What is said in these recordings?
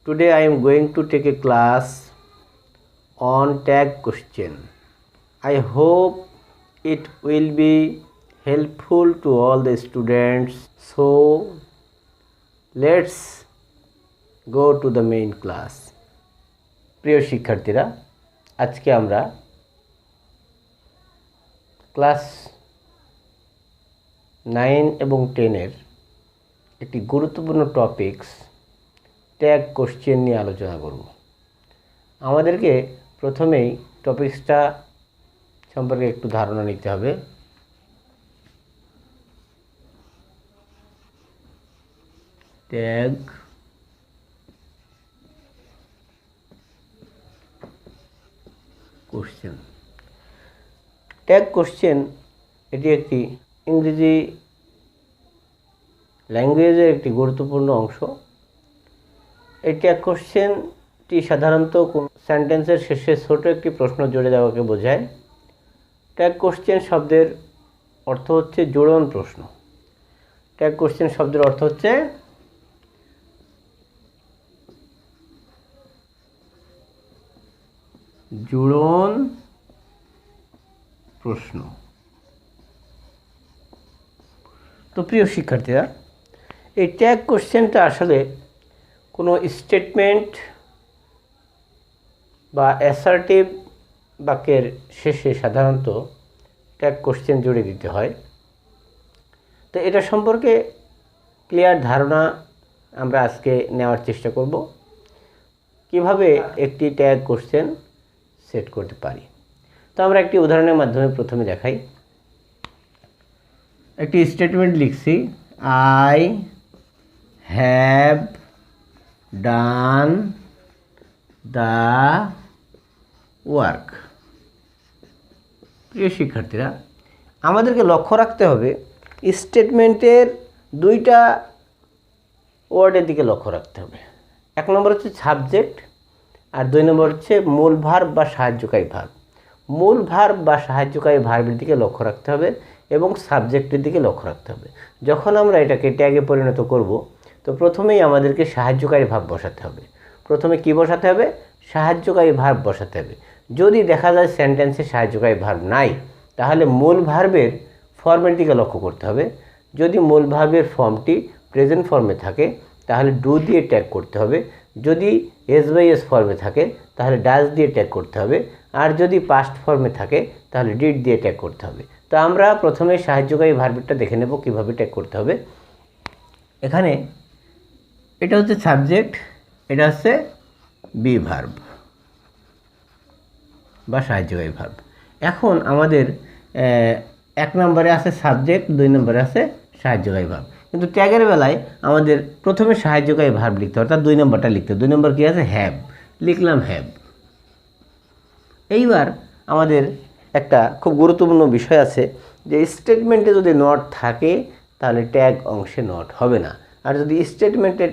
Today I am going to take a class on tag question. I hope it will be helpful to all the students. So let's go to the main class. প্রিয় শিক্ষার্থীরা, আজকে আমরা class 9 এবং 10 এর একটি গুরুত্বপূর্ণ topics tag question নিয়ে আলোচনা করব। আমাদেরকে প্রথমেই টপিকসটা সম্পর্কে একটু ধারণা নিতে হবে। Tag question. ট্যাগ কোশ্চেন এটি একটি ইংরেজি ল্যাঙ্গুয়েজের একটি গুরুত্বপূর্ণ অংশ। এই ট্যাগ কোশ্চেনটি সাধারণত সেন্টেন্সের শেষে ছোট একটি প্রশ্ন জুড়ে দেওয়াকে বোঝায়। ট্যাগ কোশ্চেন শব্দের অর্থ হচ্ছে জোড়ন প্রশ্ন। ট্যাগ কোশ্চেন শব্দের অর্থ হচ্ছে জোড়ন প্রশ্ন। তো প্রিয় শিক্ষার্থীরা, এই ট্যাগ কোশ্চেনটা আসলে কোনো স্টেটমেন্ট বা অ্যাসার্টিভ বাক্যের শেষে সাধারণত ট্যাগ কোশ্চেন জুড়ে দিতে হয়। তো এটা সম্পর্কে ক্লিয়ার ধারণা আমরা আজকে নেওয়ার চেষ্টা করব, কিভাবে একটি ট্যাগ কোশ্চেন সেট করতে পারি। তো আমরা একটি উদাহরণের মাধ্যমে প্রথমে দেখাই। একটি স্টেটমেন্ট লিখছি, I have done the work. প্রিয় শিক্ষার্থীরা, আমাদেরকে লক্ষ্য রাখতে হবে স্টেটমেন্টের দুইটা ওয়ার্ডের দিকে লক্ষ্য রাখতে হবে। এক নম্বর হচ্ছে সাবজেক্ট, আর দুই নম্বর হচ্ছে মূল ভার্ব বা সাহায্যকারী ভার্ব। মূল ভার্ব বা সাহায্যকারী ভার্বের দিকে লক্ষ্য রাখতে হবে এবং সাবজেক্টের দিকে লক্ষ্য রাখতে হবে। যখন আমরা এটাকে ট্যাগে পরিণত করব, তো প্রথমেই আমাদেরকে সাহায্যকারী ভার্ব বসাতে হবে। প্রথমে কি বসাতে হবে? সাহায্যকারী ভার্ব বসাতে হবে। যদি দেখা যায় সেন্টেন্সে সাহায্যকারী ভার্ব নাই, তাহলে মূল ভার্বের ফর্মের দিকে লক্ষ্য করতে হবে। যদি মূল ভার্বের ফর্মটি প্রেজেন্ট ফর্মে থাকে, তাহলে ডু দিয়ে ট্যাগ করতে হবে। যদি এস বাই এস ফর্মে থাকে, তাহলে ডাজ দিয়ে ট্যাগ করতে হবে। আর যদি পাস্ট ফর্মে থাকে, তাহলে ডিড দিয়ে ট্যাগ করতে হবে। তো আমরা প্রথমে সাহায্যকারী ভার্বটা দেখে নেব কীভাবে ট্যাগ করতে হবে। এখানে এটা হচ্ছে সাবজেক্ট, এটা হচ্ছে বি ভার্ব বা সাহায্যকারী ভার্ব। এখন আমাদের এক নম্বরে আছে সাবজেক্ট, দুই নম্বরে আছে সাহায্যকারী ভার্ব। কিন্তু ট্যাগের বেলায় আমাদের প্রথমে সাহায্যকারী ভার্ব লিখতে হবে, অর্থাৎ দুই নম্বরটা লিখতে হবে। দুই নম্বর কী আছে? হ্যাভ। লিখলাম হ্যাভ। এইবার আমাদের একটা খুব গুরুত্বপূর্ণ বিষয় আছে যে স্টেটমেন্টে যদি নট থাকে, তাহলে ট্যাগ অংশে নট হবে না। আর যদি স্টেটমেন্টে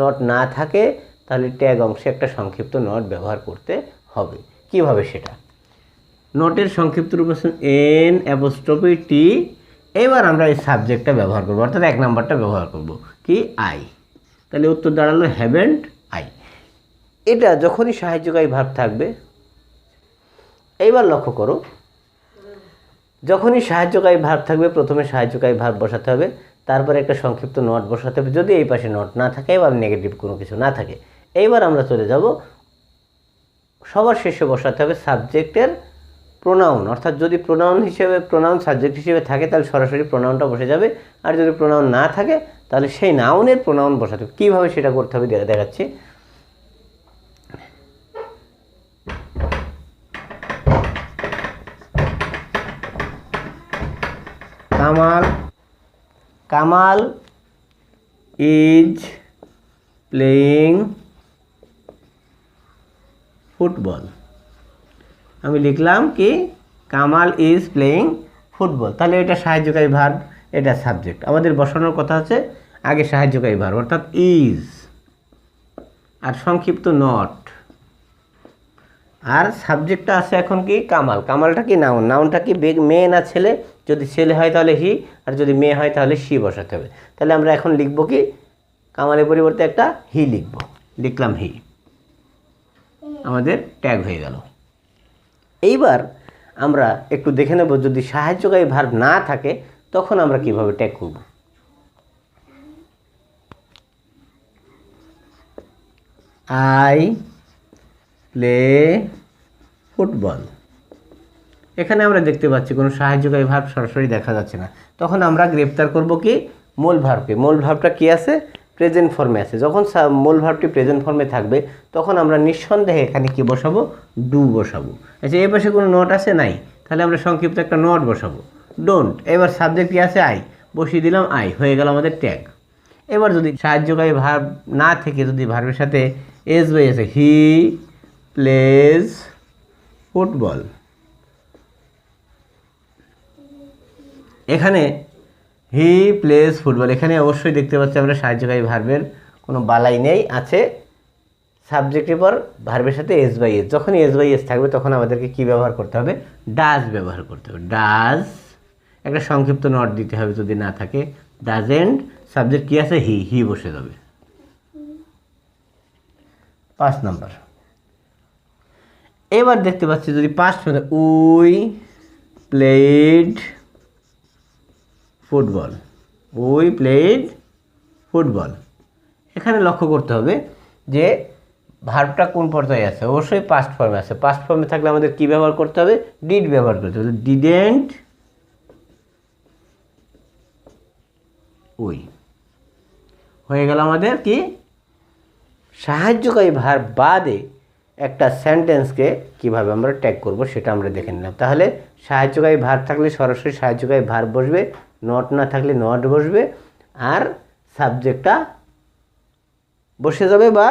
নট না থাকে, তাহলে ট্যাগ অংশে একটা সংক্ষিপ্ত নট ব্যবহার করতে হবে। কিভাবে সেটা? নটের সংক্ষিপ্ত রূপ আছে এন অ্যাপোস্ট্রফি টি। এবার আমরা এই সাবজেক্টটা ব্যবহার করবো, অর্থাৎ এক নাম্বারটা ব্যবহার করব কি? আই। তাহলে উত্তর দাঁড়ালো হ্যাভেন্ট আই। এটা যখনই সাহায্যকারী ভার্ব থাকবে, এইবার লক্ষ্য করো, যখনই সাহায্যকারী ভার্ব থাকবে প্রথমে সাহায্যকারী ভার্ব বসাতে হবে, তারপরে একটা সংক্ষিপ্ত নট বসাতে হবে যদি এই পাশে নট না থাকে বা নেগেটিভ কোনো কিছু না থাকে। এইবার আমরা চলে যাব, সবার শেষে বসাতে হবে সাবজেক্টের প্রোনাউন, অর্থাৎ যদি প্রোনাউন সাবজেক্ট হিসেবে থাকে, তাহলে সরাসরি প্রোনাউনটা বসে যাবে। আর যদি প্রোনাউন না থাকে, তাহলে সেই নাউনের প্রোনাউন বসাতে হবে। কীভাবে সেটা করতে হবে দেখাচ্ছি। Kamal is playing football. আমি লিখলাম কি? Kamal is playing football. তাহলে এটা সাহায্যকারী ভার্ব, এটা সাবজেক্ট। আমাদের বসানোর কথা আছে আগে সাহায্যকারী ভার্ব, অর্থাৎ ইজ, আর সংক্ষিপ্ত নট। আর সাবজেক্টটা আছে এখন কি? কামাল। কামালটা কি? নাউন। নাউনটা কি? মেয়ে না ছেলে? যদি ছেলে হয় তাহলে হি, আর যদি মেয়ে হয় তাহলে সি বসাতে হবে। তাহলে আমরা এখন লিখব কি? কামালের পরিবর্তে একটা হি লিখব। লিখলাম হি, আমাদের ট্যাগ হয়ে গেল। এইবার আমরা একটু দেখে নেব যদি সাহায্যকারী ভার্ব না থাকে তখন আমরা কিভাবে ট্যাগ করব। আই প্লে ফুটবল, এখানে আমরা দেখতে পাচ্ছি কোনো সাহায্যকারী ভার্ব সরাসরি দেখা যাচ্ছে না, তখন আমরা গ্রেপ্তার করব কি মূল ভার্বকে। মূল ভার্বটা কি আছে? প্রেজেন্ট ফর্মে আছে। যখন মূল ভার্বটি প্রেজেন্ট ফর্মে থাকবে তখন আমরা নিঃসন্দেহে এখানে কি বসাবো? ডু বসাবো। আচ্ছা, এই পাশে কোনো নট আছে? নাই, তাহলে আমরা সংক্ষিপ্ত একটা নট বসাবো, ডোন্ট। এবার সাবজেক্ট কি আছে? আই, বসিয়ে দিলাম আই, হয়ে গেল আমাদের ট্যাগ। এবার যদি সাহায্যকারী ভার্ব না থেকে যদি ভার্বের সাথে এস বাই আছে, হি প্লেজ ফুটবল, এখানে হি প্লেজ ফুটবল, এখানে অবশ্যই দেখতে পাচ্ছি আমরা সাহায্যকারী ভার্বের কোনো বালাই নেই, আছে সাবজেক্টের পর ভার্বের সাথে এস বাই এস। যখন এস বাই এস থাকবে তখন আমাদেরকে কি ব্যবহার করতে হবে? ডাজ ব্যবহার করতে হবে। ডাজ, একটা সংক্ষিপ্ত নট দিতে হবে যদি না থাকে। ডাজেন্ট, সাবজেক্ট কি আছে? হি, হি বসে যাবে। 5 নম্বর। এবার দেখতে পাচ্ছি যদি পাস্ট ফর্মে, we played football, we played football, এখানে লক্ষ্য করতে হবে যে ভার্বটা কোন পর্যায়ে আছে? অবশ্যই পাস্ট ফর্মে আছে। পাস্ট ফর্মে থাকলে আমাদের কি ব্যবহার করতে হবে? ডিড ব্যবহার করতে হবে। ডিডেন্ট উই, হয়ে গেল আমাদের কি সাহায্যকারী ভার্ব বাদে একটা সেন্টেন্সকে কিভাবে আমরা ট্যাগ করব সেটা আমরা দেখে নিলাম। তাহলে সাহায্যকারী ভার্ব থাকলে সরাসরি সাহায্যকারী ভার্ব বসবে, নট না থাকলে নট বসবে, আর সাবজেক্টটা বসে যাবে, বা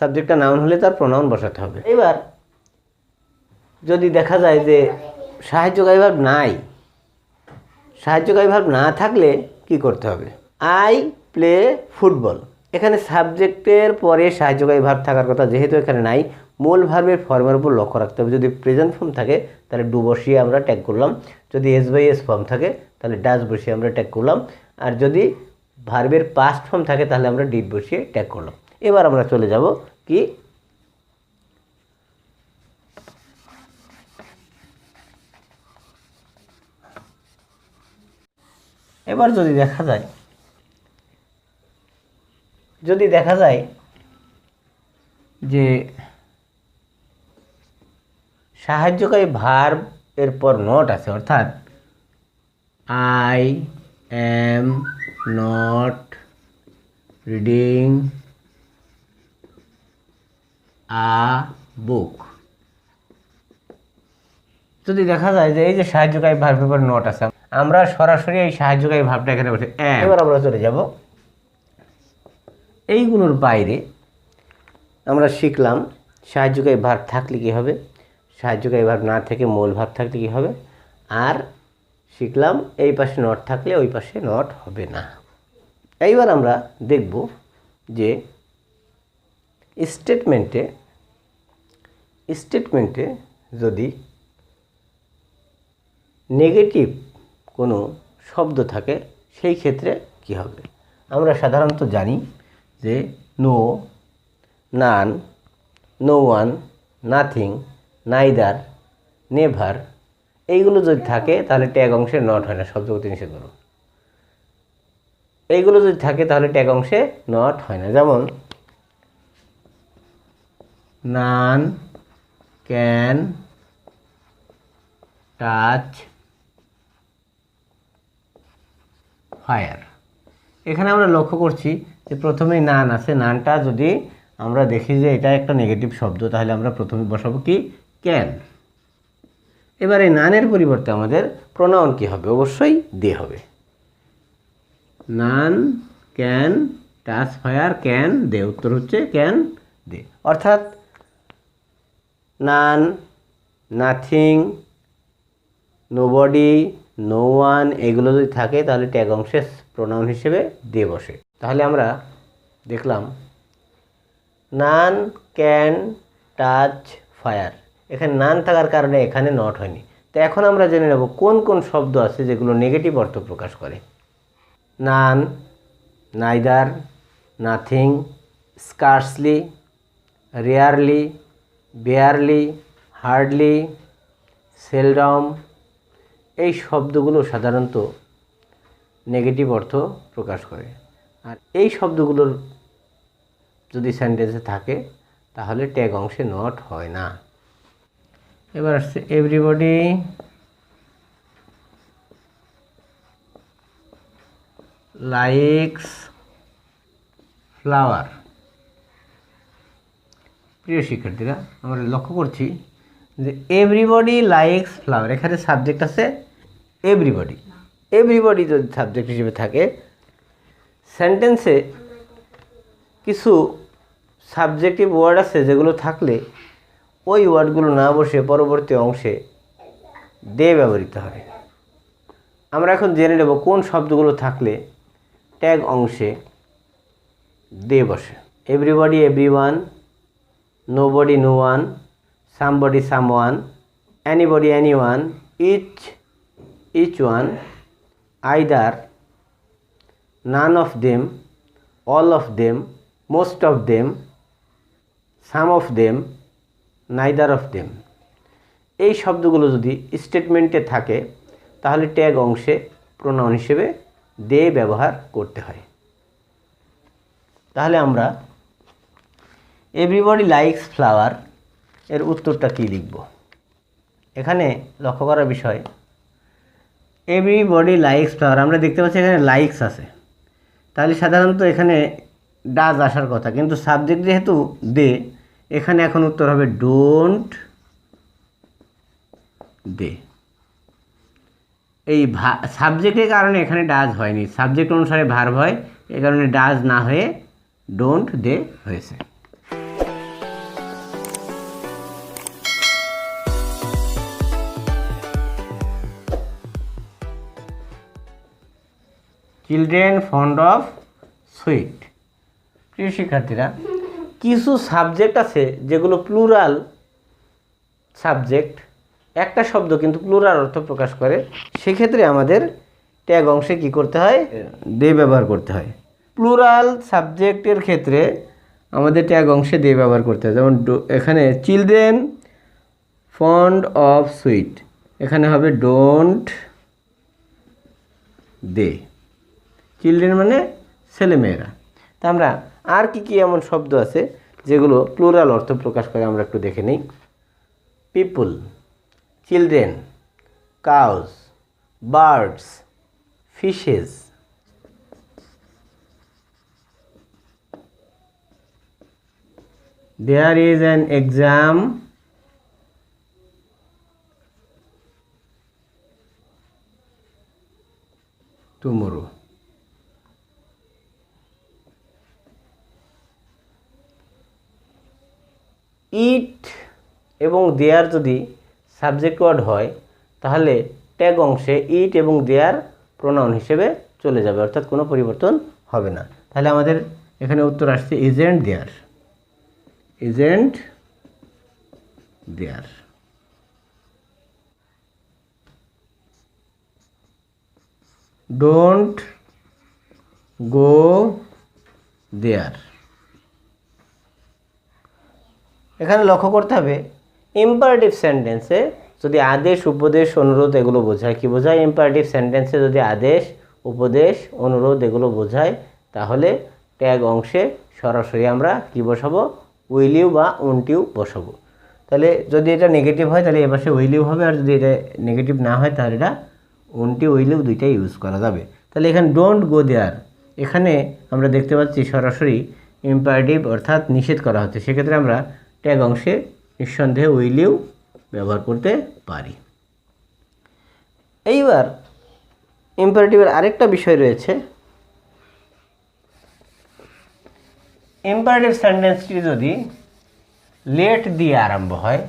সাবজেক্টটা নাউন হলে তার প্রোনাউন বসাতে হবে। এবার যদি দেখা যায় যে সাহায্যকারী ভার্ব নাই, সাহায্যকারী ভার্ব না থাকলে কি করতে হবে? আই প্লে ফুটবল, এখানে সাবজেক্টের পরে সাহায্যকারী ভার্ব থাকার কথা, যেহেতু এখানে নাই, মূল ভার্বের ফর্মের উপর লক্ষ্য রাখতে হবে। যদি প্রেজেন্ট ফর্ম থাকে তাহলে ডু বসিয়ে আমরা ট্যাগ করলাম, যদি এস বাই এস ফর্ম থাকে তাহলে ডাজ বসিয়ে আমরা ট্যাগ করলাম, আর যদি ভার্বের পাস্ট ফর্ম থাকে তাহলে আমরা ডিড বসিয়ে ট্যাগ করলাম। এবার আমরা চলে যাব কি এবার যদি দেখা যায় যে সাহায্যকারী ভার্ব এর পর নট আছে, অর্থাৎ I am not reading a book, যদি দেখা যায় যে এই যে সাহায্যকারী ভার্বের পর নট আছে, আমরা সরাসরি এই সাহায্যকারী ভার্বটা এখানে বসে এবার আমরা চলে যাব এইগুলোর বাইরে। আমরা শিখলাম সাহায্যকারী ভার্ব থাকলে কী হবে, সাহায্যকারী ভার্ব না থেকে মূল ভার্ব থাকলে কী হবে, আর শিখলাম এই পাশে নট থাকলে ওই পাশে নট হবে না। এইবার আমরা দেখব যে স্টেটমেন্টে যদি নেগেটিভ কোনো শব্দ থাকে সেই ক্ষেত্রে কি হবে। আমরা সাধারণত জানি যে no, none, no one, nothing, neither, never, এইগুলো যদি থাকে তাহলে ট্যাগ অংশে নট হয় না, শব্দগতি নিষেধ করুন। এইগুলো যদি থাকে তাহলে ট্যাগ অংশে নট হয় না, যেমন নান ক্যান টাচ ফায়ার। এখানে আমরা লক্ষ্য করছি যে প্রথমেই নান আছে, নানটা যদি আমরা দেখি যে এটা একটা নেগেটিভ শব্দ তাহলে আমরা প্রথমে বসাবো কি ক্যান। এবার এই নানের পরিবর্তে আমাদের প্রোনাউন কি হবে? অবশ্যই দে হবে। None can touch fire can they, উত্তর হচ্ছে ক্যান দে। অর্থাৎ none, nothing, nobody, no one এগুলো যদি থাকে তাহলে ট্যাগ অংশে প্রোনাউন হিসেবে দে বসে। তাহলে আমরা দেখলাম নান ক্যান টাচ ফায়ার, এখানে নান থাকার কারণে এখানে নট হয়নি। তো এখন আমরা জেনে নেব কোন কোন শব্দ আছে যেগুলো নেগেটিভ অর্থ প্রকাশ করে। None, neither, nothing, scarcely, rarely, barely, hardly, seldom, এই শব্দগুলো সাধারণত নেগেটিভ অর্থ প্রকাশ করে। আর এই শব্দগুলোর যদি সেন্টেন্সে থাকে তাহলে ট্যাগ অংশে নট হয় না। এবার আসছে এভরিবডি লাইকস ফ্লাওয়ার। প্রিয় শিক্ষার্থীরা, আমরা লক্ষ্য করছি যে এভরিবডি লাইকস ফ্লাওয়ার, এখানে সাবজেক্ট আছে এভরিবডি। এভরিবডি যদি সাবজেক্ট হিসেবে থাকে, সেন্টেন্সে কিছু সাবজেক্টিভ ওয়ার্ড আছে যেগুলো থাকলে ওই ওয়ার্ডগুলো না বসে পরবর্তী অংশে দে ব্যবহৃত হয়। আমরা এখন জেনে নেব কোন শব্দগুলো থাকলে ট্যাগ অংশে দে বসে। Everybody everyone, nobody no one, somebody someone, anybody anyone, each one, either, none of them, all of them, most of them, some of them, neither of them. এই শব্দগুলো যদি স্টেটমেন্টে থাকে তাহলে ট্যাগ অংশে প্রোনাউন হিসেবে দে ব্যবহার করতে হয়। তাহলে আমরা এভরিবডি লাইকস ফ্লাওয়ার এর উত্তরটা কী লিখব? এখানে লক্ষ্য করার বিষয়, এভরিবডি লাইকস ফ্লাওয়ার, আমরা দেখতে পাচ্ছি এখানে লাইকস আছে, তাহলে সাধারণত এখানে ডাজ আসার কথা, কিন্তু সাবজেক্ট যেহেতু দে, এখানে এখন উত্তর হবে ডোন্ট দে। এই সাবজেক্টের কারণে এখানে ডাজ হয়নি, সাবজেক্ট অনুসারে ভার্ব হয়, এই কারণে ডাজ না হয়ে ডোন্ট দে হয়েছে। Children fond of sweet. প্রিয় শিক্ষার্থীরা, কিছু সাবজেক্ট আছে যেগুলো প্লুরাল সাবজেক্ট, একটা শব্দ কিন্তু প্লুরাল অর্থ প্রকাশ করে, সেক্ষেত্রে আমাদের ট্যাগ অংশে কী করতে হয়? দে ব্যবহার করতে হয়। প্লুরাল সাবজেক্টের ক্ষেত্রে আমাদের ট্যাগ অংশে দে ব্যবহার করতে হয়। যেমন এখানে চিলড্রেন ফন্ড অফ সুইট, এখানে হবে ডোন্ট দে। চিলড্রেন মানে ছেলেমেয়েরা। তা আমরা আর কি কি এমন শব্দ আছে যেগুলো প্লুরাল অর্থ প্রকাশ করে আমরা একটু দেখে নিই। People, children, cows, birds, fishes. There is an exam tomorrow. ইট এবং দেয়ার যদি সাবজেক্ট ওয়ার্ড হয় তাহলে ট্যাগ অংশে ইট এবং দেয়ার প্রোনাউন হিসেবে চলে যাবে, অর্থাৎ কোনো পরিবর্তন হবে না। তাহলে আমাদের এখানে উত্তর আসছে isn't there, isn't there. Don't go there. এখানে লক্ষ্য করতে হবে ইম্পারেটিভ সেন্টেন্সে যদি আদেশ, উপদেশ, অনুরোধ এগুলো বোঝায়, কি বোঝায়? ইম্পারেটিভ সেন্টেন্সে যদি আদেশ, উপদেশ, অনুরোধ এগুলো বোঝায় তাহলে ট্যাগ অংশে সরাসরি আমরা কি বসাবো? উইল ইউ বা ওন্ট ইউ বসাবো। তাহলে যদি এটা নেগেটিভ হয় তাহলে এ পাশে উইল ইউ হবে, আর যদি এটা নেগেটিভ না হয় তাহলে এটা ওন্ট ইউ, উইল ইউ দুইটাই ইউজ করা যাবে। তাহলে এখানে ডোন্ট গো দেয়ার, এখানে আমরা দেখতে পাচ্ছি সরাসরি ইম্পারেটিভ অর্থাৎ নিষেধ করা হচ্ছে, সেক্ষেত্রে আমরা ট্যাগ অংশে নিঃসন্দেহে উইল ইউ ব্যবহার করতে পারি। এইবার ইম্পারেটিভের আরেকটা বিষয় রয়েছে। ইম্পারেটিভ সেন্টেন্সটি যদি লেট দিয়ে আরম্ভ হয়,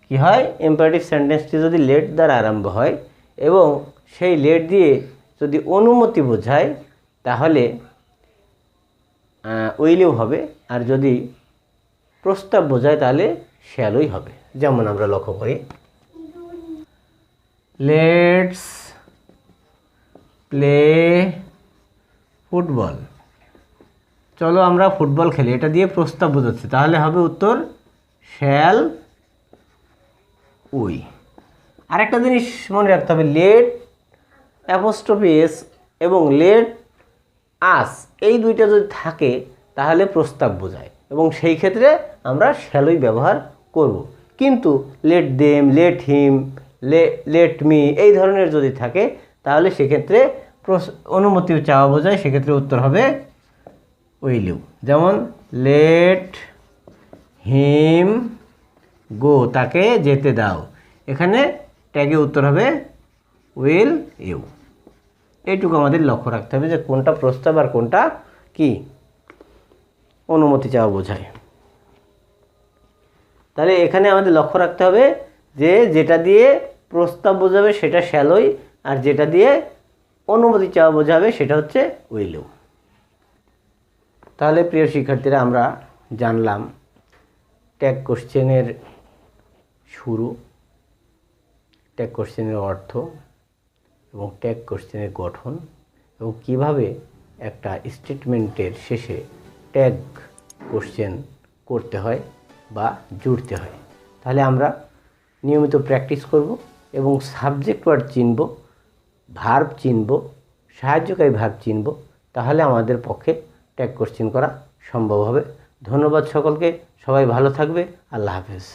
কি হয়? ইম্পারেটিভ সেন্টেন্সটি যদি লেট দ্বারা আরম্ভ হয় এবং সেই লেট দিয়ে যদি অনুমতি বোঝায় তাহলে উইল ইউ হবে, আর যদি প্রস্তাব বোঝায় তাহলে শ্যালই হবে। যেমন আমরা লক্ষ্য করি, লেটস প্লে ফুটবল। চলো আমরা ফুটবল খেলি, এটা দিয়ে প্রস্তাব বোঝাচ্ছে, তাহলে হবে উত্তর শ্যাল উই। আরেকটা জিনিস মনে রাখতে হবে, লেট অ্যাপোস্ট্রফি এস এবং লেট আস এই দুইটা যদি থাকে তাহলে প্রস্তাব বোঝায়, এবং সেই ক্ষেত্রে আমরা শ্যালই ব্যবহার করব। কিন্তু let them, let him, let me এই ধরনের যদি থাকে তাহলে সেক্ষেত্রে অনুমতি চাওয়া বোঝায়, সেক্ষেত্রে উত্তর হবে উইল ইউ। যেমন লেট হিম গো, তাকে যেতে দাও, এখানে ট্যাগে উত্তর হবে উইল ইউ। এইটুকু আমাদের লক্ষ্য রাখতে হবে যে কোনটা প্রস্তাব আর কোনটা কি অনুমতি চাওয়া বোঝায়। তাহলে এখানে আমাদের লক্ষ্য রাখতে হবে যে যেটা দিয়ে প্রস্তাব বোঝাবে সেটা শ্যালই, আর যেটা দিয়ে অনুমতি চাওয়া বোঝাবে সেটা হচ্ছে উইল ইউ। তাহলে প্রিয় শিক্ষার্থীরা, আমরা জানলাম ট্যাগ কোশ্চেনের শুরু, ট্যাগ কোশ্চেনের অর্থ এবং ট্যাগ কোশ্চেনের গঠন, এবং কিভাবে একটা স্টেটমেন্টের শেষে ট্যাগ কোশ্চেন করতে হয় বা জুড়তে হয়। তাহলে আমরা নিয়মিত প্র্যাকটিস করব এবং সাবজেক্ট ওয়ার্ড চিনব, ভার্ব চিনব, সাহায্যকারী ভার্ব চিনব, তাহলে আমাদের পক্ষে ট্যাগ কোশ্চেন করা সম্ভব হবে। ধন্যবাদ সকলকে, সবাই ভালো থাকবে, আল্লাহ হাফেজ।